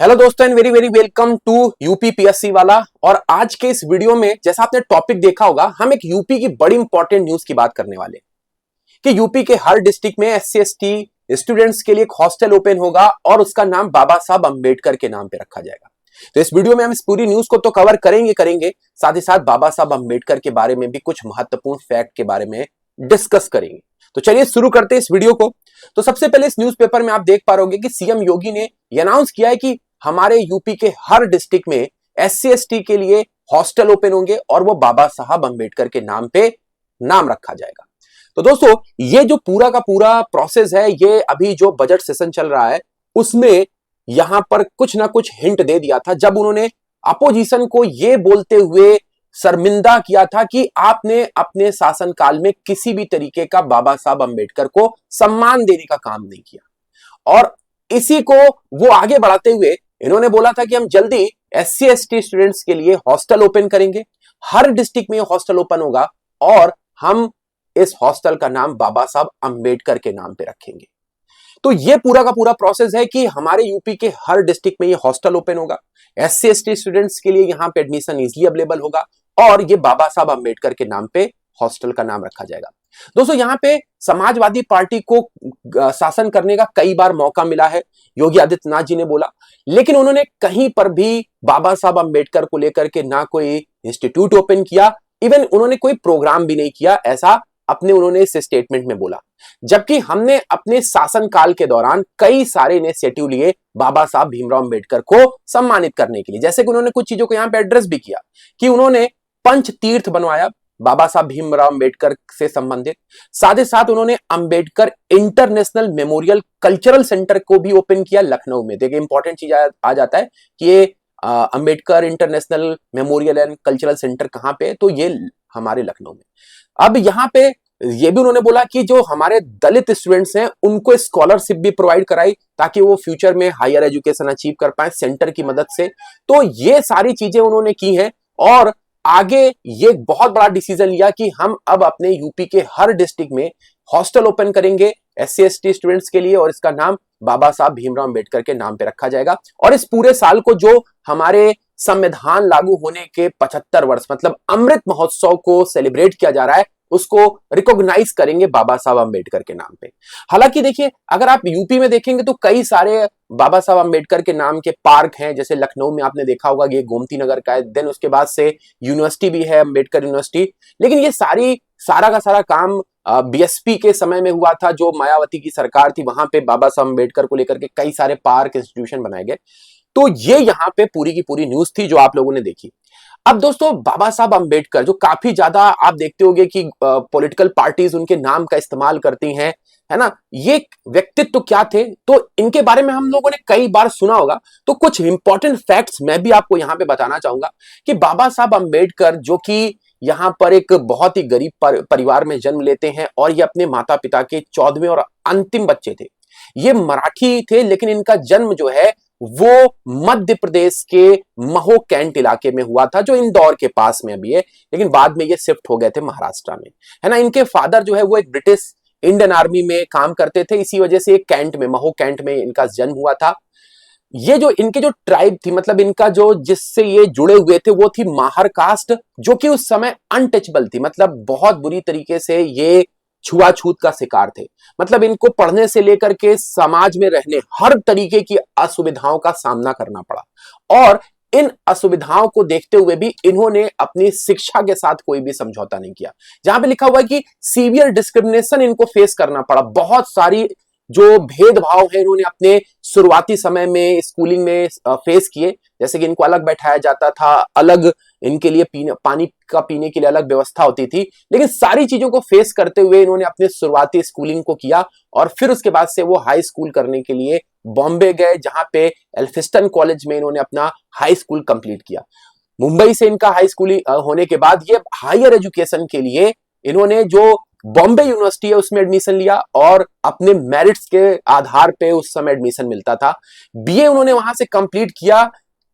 Hello दोस्तों and very very welcome to UP PSC वाला। और आज के इस वीडियो में जैसा आपने टॉपिक देखा होगा, हम एक यूपी की बड़ी इंपॉर्टेंट न्यूज की बात करने वाले हैं कि यूपी के हर डिस्ट्रिक्ट में एससी एसटी स्टूडेंट्स के लिए एक हॉस्टल ओपन होगा और उसका नाम बाबा साहब अंबेडकर के नाम पे रखा जाएगा। तो इस वीडियो में हम इस पूरी न्यूज को तो कवर करेंगे, साथ ही साथ बाबा साहब अंबेडकर के बारे में भी कुछ महत्वपूर्ण फैक्ट के बारे में डिस्कस करेंगे। तो चलिए शुरू करते हैं इस वीडियो को। तो सबसे पहले इस न्यूज़पेपर में आप देख पा रहे कि सीएम योगी ने अनाउंस किया है कि हमारे यूपी के हर डिस्ट्रिक्ट में एससी एसटी के लिए हॉस्टल ओपन होंगे और वो बाबा साहब अंबेडकर के नाम पे नाम रखा जाएगा। तो दोस्तों ये जो पूरा का पूरा प्रोसेस है, ये अभी जो बजट सेशन चल रहा है उसमें यहां पर कुछ ना कुछ हिंट दे दिया था, जब उन्होंने अपोजिशन को ये बोलते हुए शर्मिंदा किया था कि आपने अपने शासनकाल में किसी भी तरीके का बाबा साहब अंबेडकर को सम्मान देने का काम नहीं किया। और इसी को वो आगे बढ़ाते हुए इन्होंने बोला था कि हम जल्दी एससी एसटी स्टूडेंट्स के लिए हॉस्टल ओपन करेंगे, हर डिस्ट्रिक्ट में हॉस्टल ओपन होगा और हम इस हॉस्टल का नाम बाबा साहब अंबेडकर के नाम पे रखेंगे। तो ये पूरा का पूरा प्रोसेस है कि हमारे यूपी के हर डिस्ट्रिक्ट में ये हॉस्टल ओपन होगा, एससी एसटी स्टूडेंट्स के लिए यहां पे एडमिशन इजीली अवेलेबल होगा और ये बाबा साहब अंबेडकर के नाम पे हॉस्टल का नाम रखा जाएगा। दोस्तों यहां पे समाजवादी पार्टी को शासन करने का कई बार मौका मिला है, योगी आदित्यनाथ जी ने बोला, लेकिन उन्होंने कहीं पर भी बाबा साहब अंबेडकर को लेकर के ना कोई इंस्टीट्यूट ओपन किया, इवन उन्होंने कोई प्रोग्राम भी नहीं किया, ऐसा अपने उन्होंने इस स्टेटमेंट में बोला। जबकि हमने अपने शासनकाल के दौरान कई सारे इनिशिएटिव लिए बाबा साहब भीमराव अंबेडकर को सम्मानित करने के लिए, जैसे कि उन्होंने कुछ चीजों को यहां पे एड्रेस भी किया कि उन्होंने पंच तीर्थ बनवाया बाबा साहब भीमराव अंबेडकर से संबंधित, साथ ही साथ उन्होंने Ambedkar international memorial cultural centre को भी ओपन किया लखनऊ में। देखिए इंपॉर्टेंट चीज आ जाता है कि ये Ambedkar international memorial and cultural centre कहां पे, तो ये हमारे लखनऊ में। अब यहां पे ये भी उन्होंने बोला कि जो हमारे दलित स्टूडेंट्स हैं उनको स्कॉलरशिप भी प्रोवाइड कराई ताकि वो फ्यूचर में हायर एजुकेशन अचीव कर पाए सेंटर की मदद से। तो ये सारी चीजें उन्होंने की हैं और आगे ये बहुत बड़ा डिसीजन लिया कि हम अब अपने यूपी के हर डिस्ट्रिक्ट में हॉस्टल ओपन करेंगे एससी एसटी स्टूडेंट्स के लिए और इसका नाम बाबा साहब भीमराव अंबेडकर के नाम पे रखा जाएगा। और इस पूरे साल को जो हमारे संविधान लागू होने के 75 वर्ष मतलब अमृत महोत्सव को सेलिब्रेट किया जा रहा है, उसको रिकॉग्नाइज करेंगे बाबा साहब अंबेडकर के नाम पे। हालांकि देखिए अगर आप यूपी में देखेंगे तो कई सारे बाबा साहब अंबेडकर के नाम के पार्क हैं, जैसे लखनऊ में आपने देखा होगा ये गोमती नगर का है, देन उसके बाद से यूनिवर्सिटी भी है अंबेडकर यूनिवर्सिटी। लेकिन ये सारा का सारा काम बीएसपी के समय में हुआ था, जो मायावती की सरकार थी, वहां पे बाबा साहब अंबेडकर को लेकर के कई सारे पार्क इंस्टीट्यूशन बनाए गए। तो ये यहाँ पे पूरी की पूरी न्यूज थी जो आप लोगों ने देखी। अब दोस्तों बाबा साहब अंबेडकर जो काफी ज्यादा आप देखते होंगे कि पॉलिटिकल पार्टीज उनके नाम का इस्तेमाल करती हैं, है ना, ये व्यक्तित्व क्या थे, तो इनके बारे में हम लोगों ने कई बार सुना होगा। तो कुछ इंपॉर्टेंट फैक्ट्स मैं भी आपको यहां पे बताना चाहूंगा कि बाबा साहब अंबेडकर जो कि यहां पर एक बहुत ही गरीब परिवार में जन्म लेते हैं और ये अपने माता पिता के 14वें और अंतिम बच्चे थे। ये मराठी थे, लेकिन इनका जन्म जो है वो मध्य प्रदेश के महो कैंट इलाके में हुआ था, जो इंदौर के पास में अभी है, लेकिन बाद में ये शिफ्ट हो गए थे महाराष्ट्र में, है ना। इनके फादर जो है वो एक ब्रिटिश इंडियन आर्मी में काम करते थे, इसी वजह से कैंट में, महो कैंट में इनका जन्म हुआ था। ये जो इनके जो ट्राइब थी, मतलब इनका जो जिससे ये जुड़े हुए थे वो थी माहर कास्ट, जो कि उस समय अनटचेबल थी, मतलब बहुत बुरी तरीके से ये छुआछूत का शिकार थे। मतलब इनको पढ़ने से लेकर के समाज में रहने हर तरीके की असुविधाओं का सामना करना पड़ा और इन असुविधाओं को देखते हुए भी इन्होंने अपनी शिक्षा के साथ कोई भी समझौता नहीं किया। जहां पे लिखा हुआ है कि सीवियर डिस्क्रिमिनेशन इनको फेस करना पड़ा, बहुत सारी जो भेदभाव है इन्होंने अपने शुरुआती समय में स्कूलिंग में फेस किए, जैसे कि इनको अलग बैठाया जाता था, अलग इनके लिए पानी का पीने के लिए अलग व्यवस्था होती थी, लेकिन सारी चीजों को फेस करते हुए इन्होंने अपने शुरुआती स्कूलिंग को किया और फिर उसके बाद से वो हाई स्कूल करने के लिए बॉम्बे गए, जहां पे एल्फिस्टन कॉलेज में इन्होंने अपना हाई स्कूल कंप्लीट किया। मुंबई से इनका हाई स्कूल होने के बाद ये हायर एजुकेशन के लिए इन्होंने जो बॉम्बे यूनिवर्सिटी है उसमें एडमिशन लिया और अपने मेरिट्स के आधार पे उस समय एडमिशन मिलता था। बीए उन्होंने वहां से कंप्लीट किया,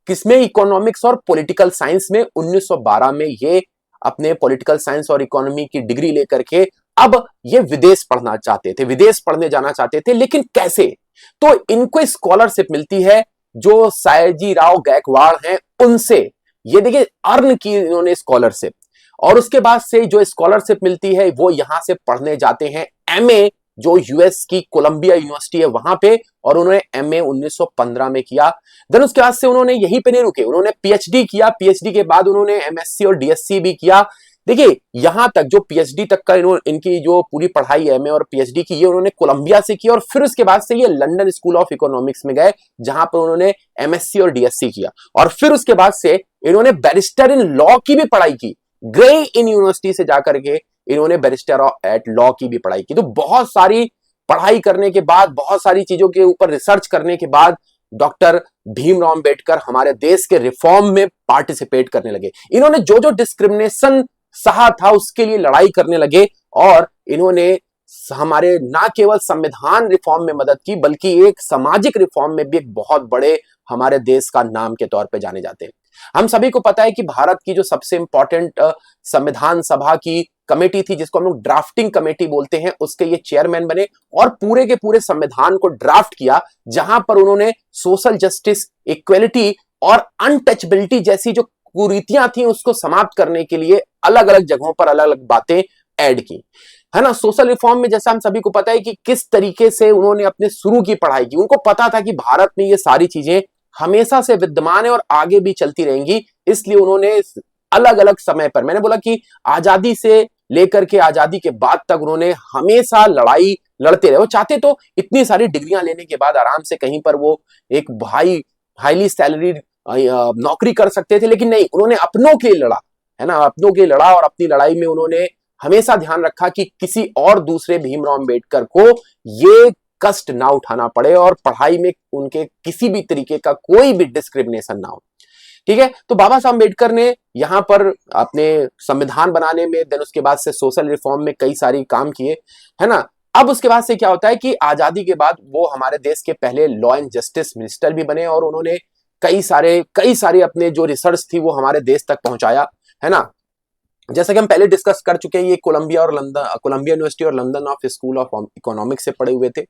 किसमें, इकोनॉमिक्स और पॉलिटिकल साइंस में। 1912 में ये अपने पॉलिटिकल साइंस और इकोनॉमी की डिग्री लेकर के अब ये विदेश पढ़ना चाहते थे, विदेश पढ़ने जाना चाहते थे, लेकिन कैसे? तो इनको स्कॉलरशिप मिलती है जो सयाजी राव गायकवाड़ हैं उनसे ये देखिए अर्न की इन्होंने स्कॉलरशिप, और उसके बाद से जो स्कॉलरशिप मिलती है वो यहां से पढ़ने जाते हैं एमए, जो यूएस की कोलंबिया यूनिवर्सिटी है वहां पे, और उन्होंने एमए 1915 में किया। देन उसके बाद से उन्होंने यहीं पे नहीं रुके, उन्होंने पीएचडी किया, पीएचडी के बाद उन्होंने एमएससी और डीएससी भी किया। देखिए यहां तक जो पीएचडी तक का इनकी जो पूरी पढ़ाई एमए और पीएचडी की ये उन्होंने कोलंबिया से की, और फिर उसके बाद से ये लंदन स्कूल ऑफ इकोनॉमिक्स में गए जहां पर उन्होंने एमएससी और डीएससी किया, और फिर उसके बाद से इन्होंने बैरिस्टर इन लॉ की भी पढ़ाई की। ग्रे इन यूनिवर्सिटी से जाकर के इन्होंने बैरिस्टर एट लॉ की भी पढ़ाई की। तो बहुत सारी पढ़ाई करने के बाद, बहुत सारी चीजों के ऊपर रिसर्च करने के बाद डॉक्टर भीमराव अंबेडकर हमारे देश के रिफॉर्म में पार्टिसिपेट करने लगे। इन्होंने जो जो डिस्क्रिमिनेशन सहा था उसके लिए लड़ाई करने लगे, और इन्होंने हमारे ना केवल संविधान रिफॉर्म में मदद की बल्कि एक सामाजिक रिफॉर्म में भी एक बहुत बड़े हमारे देश का नाम के तौर पे जाने जाते हैं। हम सभी को पता है कि भारत की जो सबसे इंपॉर्टेंट संविधान सभा की कमेटी थी, जिसको हम लोग ड्राफ्टिंग कमेटी बोलते हैं, उसके ये चेयरमैन बने और पूरे के पूरे संविधान को ड्राफ्ट किया, जहां पर उन्होंने सोशल जस्टिस, इक्वेलिटी और अनटचबिलिटी जैसी जो कुरीतियां थी उसको समाप्त करने के लिए अलग अलग जगहों पर अलग अलग बातें ऐड की, है ना। सोशल रिफॉर्म में जैसा हम सभी को पता है कि किस तरीके से उन्होंने अपने शुरू की पढ़ाई की, उनको पता था कि भारत में ये सारी चीजें हमेशा से विद्यमान है और आगे भी चलती रहेंगी, इसलिए उन्होंने अलग अलग समय पर, मैंने बोला कि आजादी से लेकर के आजादी के बाद तक उन्होंने हमेशा लड़ाई लड़ते रहे। वो चाहते तो इतनी सारी डिग्रियां लेने के बाद आराम से कहीं पर वो एक हाईली सैलरीड नौकरी कर सकते थे, लेकिन नहीं, उन्होंने अपनों के लिए लड़ा, है ना, अपनों के लिए लड़ा, और अपनी लड़ाई में उन्होंने हमेशा ध्यान रखा कि किसी और दूसरे भीमराव अंबेडकर को ये कष्ट ना उठाना पड़े और पढ़ाई में उनके किसी भी तरीके का कोई भी डिस्क्रिमिनेशन ना हो। ठीक है, तो बाबा साहब अंबेडकर ने यहां पर अपने संविधान बनाने में, देन उसके बाद से सोशल रिफॉर्म में कई सारी काम किए, है ना। अब उसके बाद से क्या होता है कि आजादी के बाद वो हमारे देश के पहले लॉ एंड जस्टिस मिनिस्टर भी बने, और उन्होंने कई सारे अपने जो रिसर्च थी वो हमारे देश तक पहुंचाया, है ना। जैसा कि हम पहले डिस्कस कर चुके हैं, ये कोलंबिया यूनिवर्सिटी और London of school of economics से पढ़े हुए थे।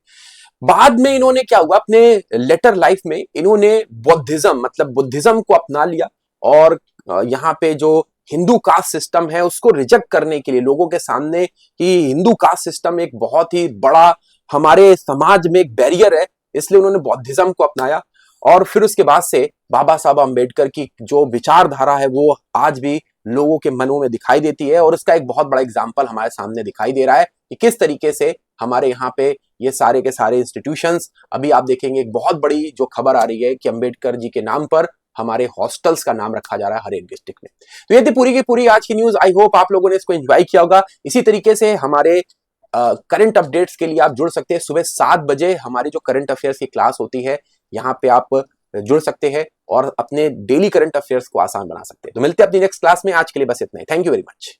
बाद में इन्होंने क्या हुआ, अपने लेटर लाइफ में इन्होंने बुद्धिज्म को अपना लिया, और यहाँ पे जो हिंदू कास्ट सिस्टम है उसको रिजेक्ट करने के लिए लोगों के सामने कि हिंदू कास्ट सिस्टम एक बहुत ही बड़ा हमारे समाज में एक बैरियर है, इसलिए उन्होंने बुद्धिज्म को अपनाया। और फिर उसके बाद से बाबा साहब अंबेडकर की जो विचारधारा है वो आज भी लोगों के मनों में दिखाई देती है, और इसका एक बहुत बड़ा एग्जाम्पल हमारे सामने दिखाई दे रहा है कि किस तरीके से हमारे यहाँ पे ये सारे के सारे इंस्टीट्यूशंस, अभी आप देखेंगे एक बहुत बड़ी जो खबर आ रही है कि अंबेडकर जी के नाम पर हमारे हॉस्टल्स का नाम रखा जा रहा है हर एक डिस्ट्रिक्ट में। तो ये थी पूरी की पूरी आज की न्यूज। आई होप आप लोगों ने इसको एंजॉय किया होगा। इसी तरीके से हमारे करंट अपडेट्स के लिए आप जुड़ सकते हैं। सुबह 7 बजे हमारी जो करंट अफेयर्स की क्लास होती है, यहाँ पे आप जुड़ सकते हैं और अपने डेली करंट अफेयर्स को आसान बना सकते हैं। तो मिलते हैं अपनी नेक्स्ट क्लास में। आज के लिए बस इतना ही। Thank you very much.